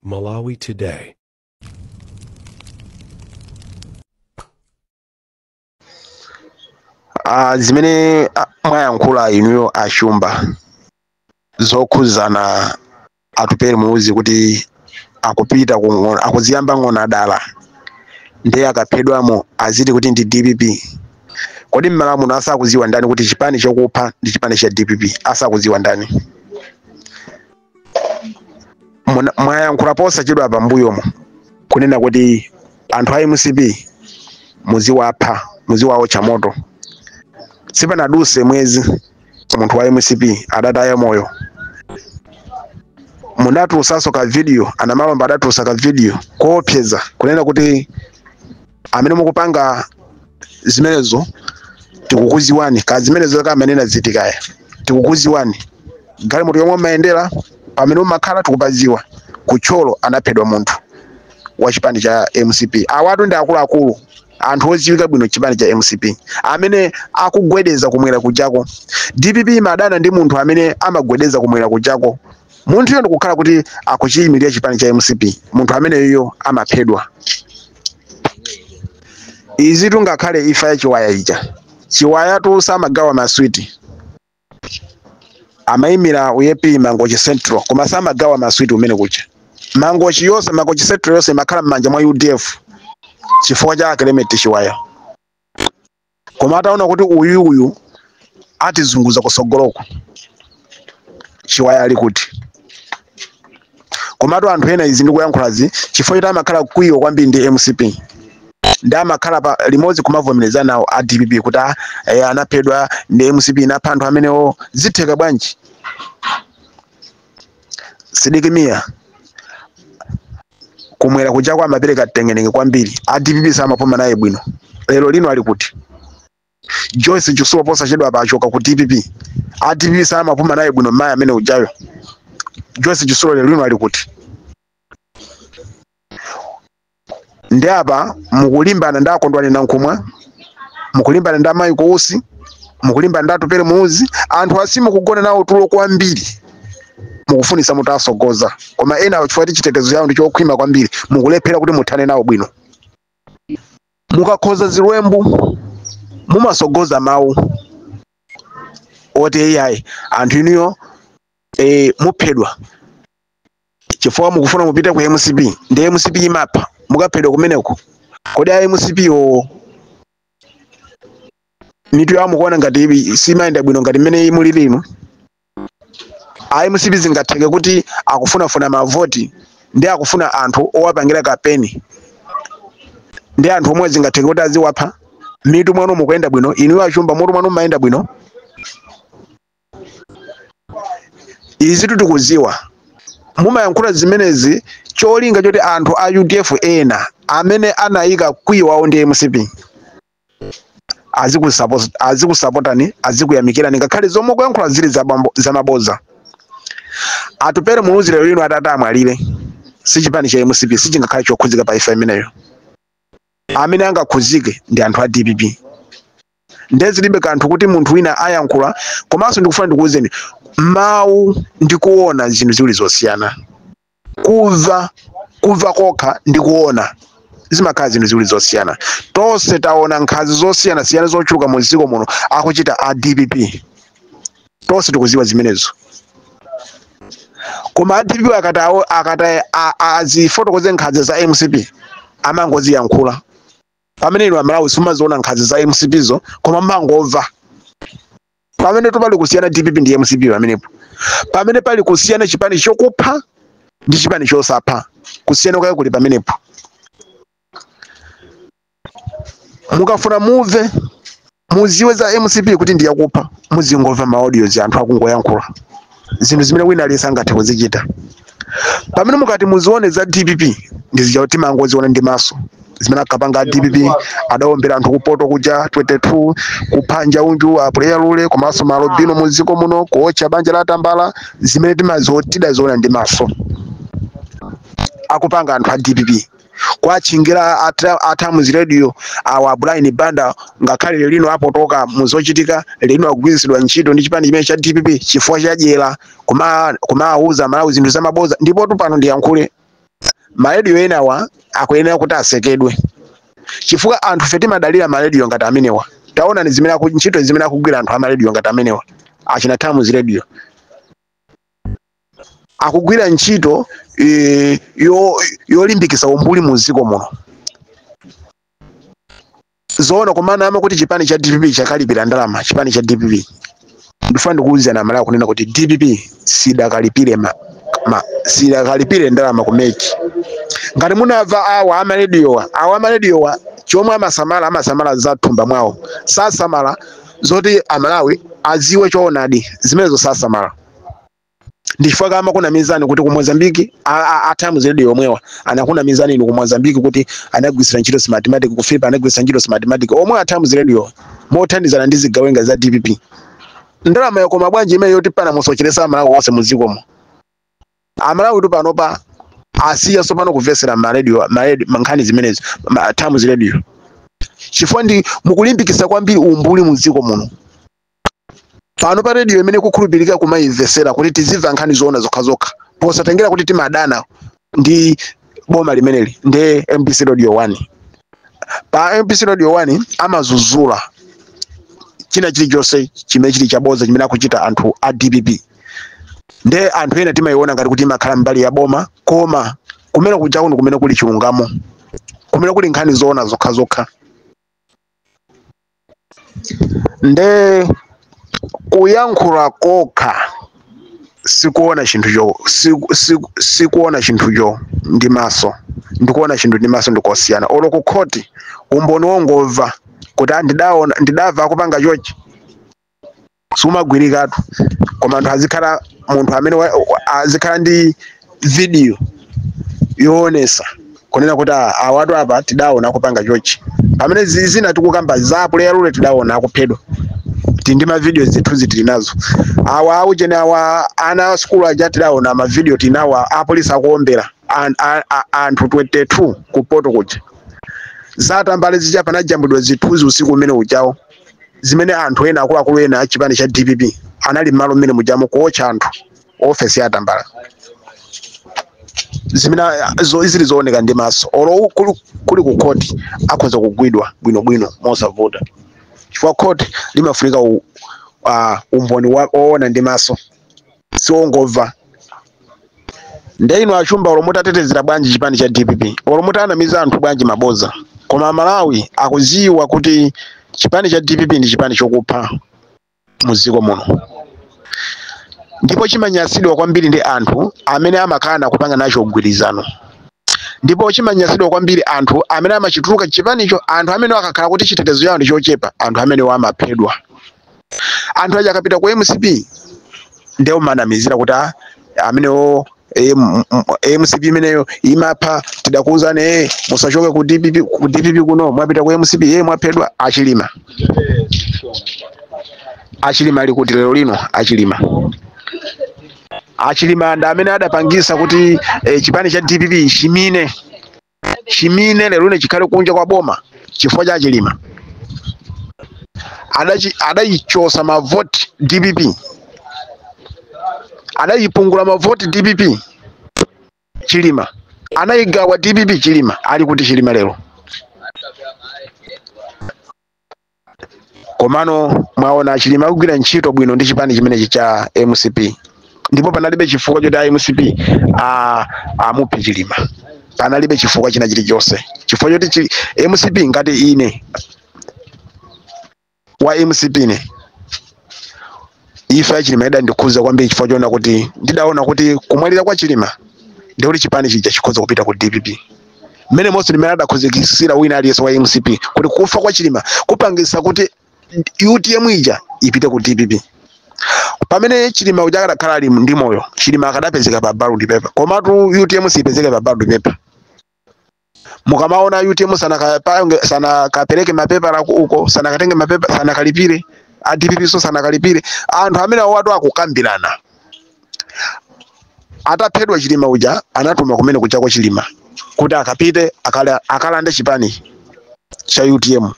Malawi Today. Zimene mwayankhula inuyo ashumba zokhuzana atupere muzi kuti akupita kung'ona akuziyamba ng'ona dala ndiye akaphedwamo aziti kuti ndi DPP. Kodi mmalamu muno asakuziwa ndani kuti chipani chokupha ndi chipani cha DPP? Asakuziwa ndani? Mwayankhula posachedwa pambuyomo kunena kuti anthu a MCP muziwapha muziwawo chamoto. Sipanaduse mwezi munthu wa MCP adataya moyo. Mundatulusaso ka video anamalomba adatulusa ka video koopseza kunena kuti amene mukupanga zimenezo tikukuziwani ka zimenezo kamenena zitikaya tikukuziwani ngale munthu yomwe mayendera pamene umakhala tikupaziwa kucholo anaphedwa munthu wa chipani cha MCP. Awatu ndi akuluakulu anthu oziwika bwino chipani cha MCP amene akugwedeza kumwera kujako. DPP madana ndi munthu amene amagwedeza kumwera kujako. Munthu yo ndikukhala kuti akuchiyimirira chipani cha MCP, munthu amene yoyo amaphedwa. Izi tungakhale ifa ya chiwaya ija chiwaya tu samagawa maswiti amayimira uyepi Mangochi Central koma samagawa maswiti umene kucha Mangochi yonse Mangochi Central yonse makhala mmanja mwa UDF chifukwa cha Clement Chiwaya. Koma ataona kuti uyu atizunguza kusogoloko Chiwaya ali kuti. Komatu anthu ena izi ndikuyankhulazi chifukwa choti amakhala kwiyo kwambiri ndi MCP ndi amakhala pa limodzi kumavomereza nawo a DPP kuti anaphedwa ndi MCP napha anthu amenewo zitheka bwanji. Sidikimia kumwera kujako amapereka tengenenge kwambiri a DPP samapoma naye bwino. Lero lino ali kuti Joyce Chisulo posachedwa apachoka ku DPP a DPP samapoma naye bwino mayi amene ujayo. Joyce Chisulo lero lino ali kuti ndi apa mukulimbana ndakondwani nankumwa mukulimbana nda mayi kousi mukulimbana ndatupere muzi anthu asimu kugona nawo tulo kwambiri mukufunisa mutasogoza koma ena chifukwa kuti chitetezo yawo ndi chokhwima kwambiri mukulephera kuti muthane nawo bwino. Mukakhoza zilwembu mumasogoza mawu oti AI anthu inuyo muphedwa chifukwa mukufuna mupite ku MCP ndi MCP imapha mukaphedwa kumeneko. Kodi a MCP yo mitu yawo mukuona ngati simayenda bwino ngati mmene muli lino. A MCP zingatheke kuti akufunafuna mavoti ndi akufuna anthu owapangira kapeni ndi anthu omwe zingatheke kuti aziwapha. Mitu mwanu mukuyenda bwino inu achumba mutu mwanu mayenda bwino. Izi tikuziwa mumayankhula zimenezi cholinga choti anthu a UDF ena amene anayika kwiyo wawo ndi MCP azikusapotani azikuyamikirani ngakhale zomwe kuyankhula zili za maboza. Atupere muzi lero lino atata amwalire si chipani cha MCP sichingakhale chokhuzika pa ifa imeneyo. Amene angakhuzike ndi anthu a DPP. Ndezilibe kanthu kuti munthu wina ayankhula komanso ndikufuna ndikuwuzeni mawu ndikuona zinthu ziwiri zosiyana. Kuva kokha ndikuona zimakhala zinthu ziwiri zosiyana. Tonse taona nkhazi zosiyana siyana zochuluka mu dziko muno akuchita a DPP. Tonse tikuziwa zimenezo. Koma a DPP akata azifotokoze nkhazi za MCP amangoziyankhula. Pamene inu amalawi simumaziona nkhazi za MCP zo koma mmangomva. Pamene tupali kusiyana DPP ndi MCP pamenepo. Pamene pali kusiyana chipani chokupha ndi chipani chosapha kusiyana kwayo kuli pamenepo. Mukafuna muve muziwe za MCP kuti ndi yakupha muzingomva maaudio za anthu akungoyankhula zinthu zimene wina aliyense angathe kuzichita. Pamene mukati muzione za DPP ndizijauti mangoziona ndi maso zimene akapanga DPP adawombera anthu kupoto kuja 22 kuphanja unju apuleya lule komanso malobino muziko muno kuocha banja la Tambala zimene tidaziona ndi maso akupanga anthu a DPP. Kwachingira ata muzi radio awa Brian Banda ngakhale lino apotoka muzochitika lino agwirizidwa ntchito ndi chipani chimene cha DPP chifukwa cha jela kuma auza malawi zinthu za maboza ndipo tupano ndiyankhule maradio enawa akuyenera kuti asekedwe chifukwa anthu feti madalira maradio ngati amenewa taona ni zimene ntchito zimene akugwira anthu amaradio ngati amenewa achina Times Radio akugwira ntchito yolimbikisa umbuli mu dziko muno zoona komana amakuti chipani cha DPP chakalipira ndalama chipani cha DPP ndifuna ndikuwuza na mala kunena kuti DPP sidakalipire ndalama kumeki ngati munava awa amarediowa chomwe amasamala za thumba mwawo sasamala zoti amalawi aziwe choonadi zimenezo sasamala ndifuna kama kuna mizani kuti ku Mozambique Times Radio omwewa anakuna mizani ni ku Mozambique kuti anagwisira ntchito mathematics ku Filipa anagwisira ntchito mathematics omwe Times Radio mothandizana ndi zigawenga za DPP ndalama yako mabwanji imene yoti pana musocheresa amalawi wonse muzikomo amalawi tu panopa asiya sopano kuvesera mankhani zimenezo Times Radio chifukwa ndi mukulimbikisa kwambiri umbuli muziko muno pano pa radio imene kukhulupirika kumayivesera kuti tizimva nkhani zoona zokhazokha posatengera kuti timadana ndi boma limeneli ndi MBC Radio 1 pa MBC Radio 1 amazuzula china chilichonse chimene chili chaboza chimene akuchita anthu a DPP nde anthu ena timayiona ngati kuti imakhala mbali ya boma koma kumene kuja kuno kumene kuli chilungamo kumene kuli nkhani zoona zokhazokha nde kuyankhula kokha sikuona chinthucho ndi maso ndikuona chinthu ndi maso ndikosiyana olo ku khoti umboni wongova kuti ndidava akupanga chochi sumagwirikatu koma anthu azikhala munthu amene azikhala ndi video yoonesa kunena kuti awatu apa tidaona akupanga chochi pamene zina tikukamba zapo lero tidaona akuphedwa tindi ma video zithu zitili nazo awa aujene awa ana school aja tidaona ma video tinawa apolisi akuombera anthu 22 ku poto kuja zatambale zija panajambudwa zithuzi usiku umene ujawo zimene anthu ena akulu ena achipani cha DPP anali malo mmene mujamo kuocha anthu office ya tambala zimene izili zooneka ndi maso olo kuli ku court akhoza kugwidwa bwino mosavuta chifukwa court limafunika umboni woona ndi maso siwongova ndeino achumba olomutatezera bwanji chipani cha DPP olomutanamiza anthu bwanji maboza koma Malawi akuziwa kuti chipani cha DPP ndi chipani chokupha muziko muno ndipo chimanyasidwa kwambiri ndi anthu amene amakana kupanga nacho ugwirizano ndipo chimanyasidwa kwambiri anthu amene amachituluka chipanicho anthu amene akakhala kuti chitetezo yawo ndi chochepa anthu amene wamaphedwa anthu aja akapita ku MCP ndewo manamizira kuti amenewo MCP imeneyo imapha tidakuuzane musachoke ku DPP kuno mwapita ku MCP mwaphedwa achilima ali kuti lero lino achilima nda amene adapangisa kuti chipani cha DPP chimine lero lino chikhale kunja kwa boma chifukwa cha achilima adayichosa mavoti DPP adayipungula mavoti DPP chilima anayigawa DPP chilima ali kuti chilima lero komano mwaona chilima kugwira ntchito bwino ndi chipani chimene cha MCP ndipo panalibe chifukwa choti MCP amuphe chilima panalibe chifukwa china chilichonse chifukwa choti MCP ngati ine wa MCP ne ifa chilima ndikuza kwambiri chifukwa chona kuti ndidaona kuti kumwalira kwa chilima ndi kuti chipani chija chikhoza kupita ku DPP mene monse limene adakhozekisira wina aliyense wa MCP kuti kufa kwa chilima kupangisa kuti UTM ija ipite ku DPP pamene chilima uja akadakhala ali ndi moyo chilima akadapezeka pa ballot paper komatu UTM sipezeka pa ballot paper mukamaona UTM sana kapereke mapepala uko sana katenge mapepala sana kalipire DPP so sana kalipire anthu amene watu akukambirana ataphedwa chilima uja anatuma kumene kuja kwa chilima kuti akapite akalanda chipani cha UTM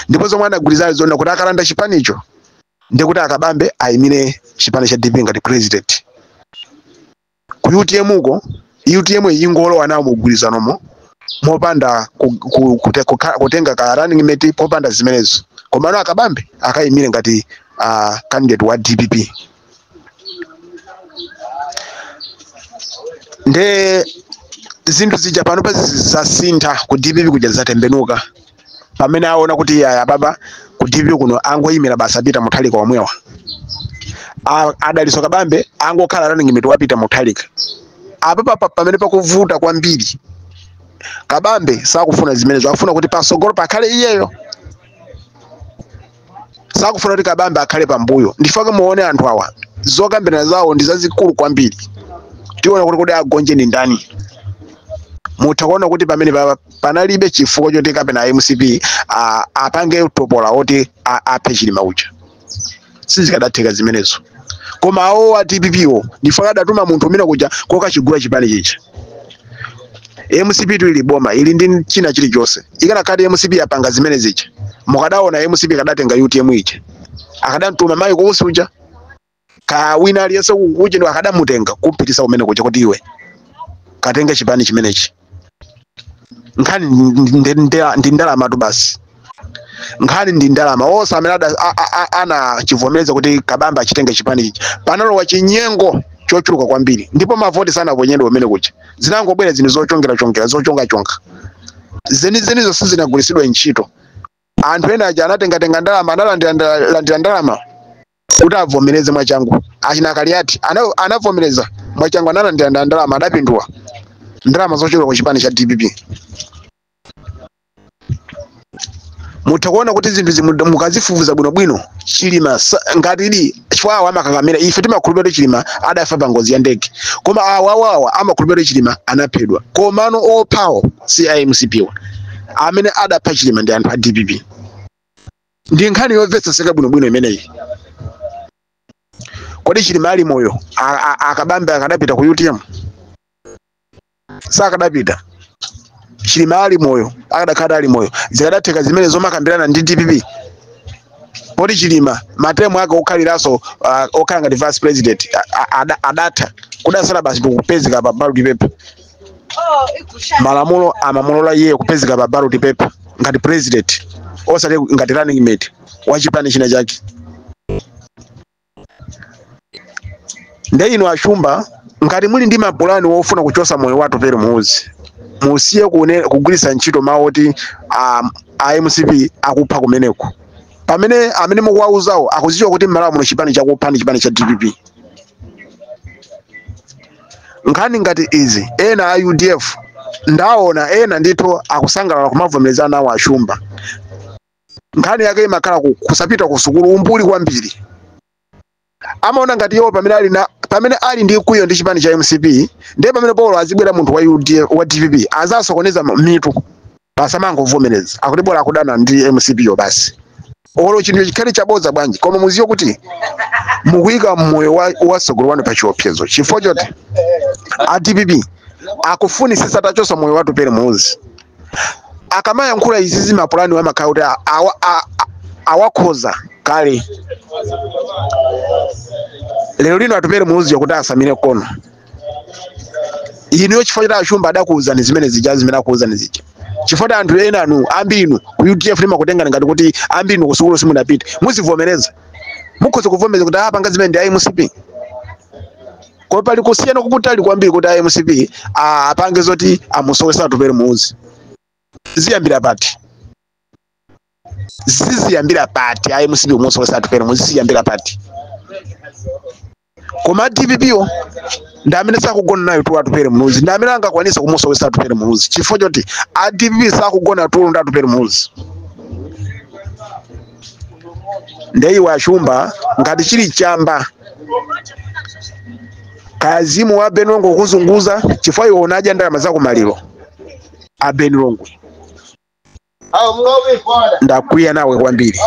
ndipo zomwe anagwirizana zona kuti akalanda chipanicho ndikuti akabambe ayimire chipani cha DPP ngati president ku UTM uko UTM yingolowa nawo mugwirizanomo mopanda kutenga ka running mate popanda zimenezo. Komano akabambe akayimire ngati candidate wa DPP. Nde zinthu zija pano pa zasintha ku DPP kuja zatembenuka pamene aona kuti yaya baba ku DPP kuno angoyimira basa pita muthalika wamwewa. Adaliso kabambe angokhala running mate wapita muthalika. Apa pamene pakuvuta kwambiri kabambe sakufuna zimenezo, akufuna kuti pasogolo pakhale iyeyo. Sakufuna kuti kabambe akhale pambuyo. Ndifaka muone anthu awa zokambirana zawo ndi zazikulu kwambiri. Tiona kuti kodi agonje ni ndani. Mutakuona kuti pamene panalibe chifukwa choti kapena MCP apange topola oti aphe Chilima uja. Sizikadatheka zimenezo. Koma awo a DPP ndifaka datuma munthu umene kuja kokachigula chipani chicha. MCP ili boma ili ndi china chilichonse. Ikana kadi MCP apanga zimene zicha. Mukadaona MCP kadatenga UTM icha. Akadantuma mayi kuusuja. Ka wina aliyese kukuja ndo akadamutenga kupitisa umene kuja kuti iwe katenga chipani chimenechi. Nkhani ndi ndalama tu basi. Nkhani ndi ndalama. Osa amene ana chivomereza kuti kabamba achitenge chipani ichi. Panalo wa chinyengo chochuluka kwambiri. Ndipo mavoti sana kwenyendo umene kuja. Zinangobwera zini zochonga. Zeni zonse zinagulisidwa ntchito. Anthu ena aja anatenga ndalama analandira ndalama kuti avomereze mwachangu. Achina Kaliati anavomereza mwachangu analandira ndalama adapindula. Ndalama zochuluka ku chipani cha DPP. Mutakuona kuti zinthu mukazifufuza bwinobwino Chilima ngati ili chifukwa amakakamira ife timakhulupirira Chilima adafa pa ngozi ya ndege. Koma awawa amakhulupirira Chilima anaphedwa. Komano ophawo si MCP amene adapha Chilima ndi anthu a DPP. Ndi nkhani yomvetsa seka bwinobwino imeneyi. Kodi Chilima ali moyo akabambe akadapita ku UTM? Sakadapita. Chilima ali moyo akadakhala ali moyo zikadatheka zimene zomakambirana ndi DPP. Kodi Chilima matemu ake okhaliranso okhala ngati vice president adatha kudasala basi kupezeka pa ballot paper. Malamulo amamulola iye kupezeka pa ballot paper ngati president osati ngati running mate wa chipani china chake. Nde ino achumba ngati muli ndi mapulani wofuna kuchosa moyo watu pere muuzi. Musiye kugwirisa ntchito maoti MCP akupha kumeneko. Pamene amene mukuwauzawo akuzidziwa kuti mmalawa muno chipani chakupha ndi chipani cha DPP. Nkhani ngati izi ena a UDF ndaona ena ndithu akusangalala kumavomerezana nawo achumba. Nkhani yake imakhala kusapita ku sukulu umbuli kwambiri. Amaona ngati iwo pamene ali ndi kuyo ndi chipani cha MCP ndiye pamene Paulo azibwera munthu wa DPP azasokoneza mitu pasamangovomereza akuti bora akudana ndi MCP yo basi. Olo chinthu chikhale chabodza bwanji koma muziyo kuti mukuyika mmoyo wa sogolo wanu pa chiopsezo chifukwa choti a DPP akufunisisa tachosa moyo watu pere muuzi. Akamayankhula izizi mapulani wa makhala kuti awakhoza kale. Lero lino atupere muuzi yokuti asamire kono. Ino chifukwa choti achumba adakuuzani zimene zija zimene akuuzani zija. Chifukwa anthu ena anu ambinu ku UDF limakutengani ngati kuti ambinu ku sukulu simunapite. Muzivomereza. Mukhoza kuvomereza kuti apanga zimene ndi MCP. Kwa pali kusiyana kukutali kwambiri kuti MCP apange zoti amusowesa atupere muuzi. Ziyambira pati. Ziyambira pati MCP umusowesa atupere muuzi ziyambira pati. Koma DPP ndamene sakugona nayo tu atupere muuzi. Ndamene angakwanisa kumusowesa atupere muuzi. Chifukwa choti a DPP sakugona tu ndo atupere muuzi. Ndeyi wachumba ngati chili chamba kazimu wa Benongo kuzunguza chifukwa iwo unaja ndalama zako maliro a Benongo ndakwiya nawe kwambiri.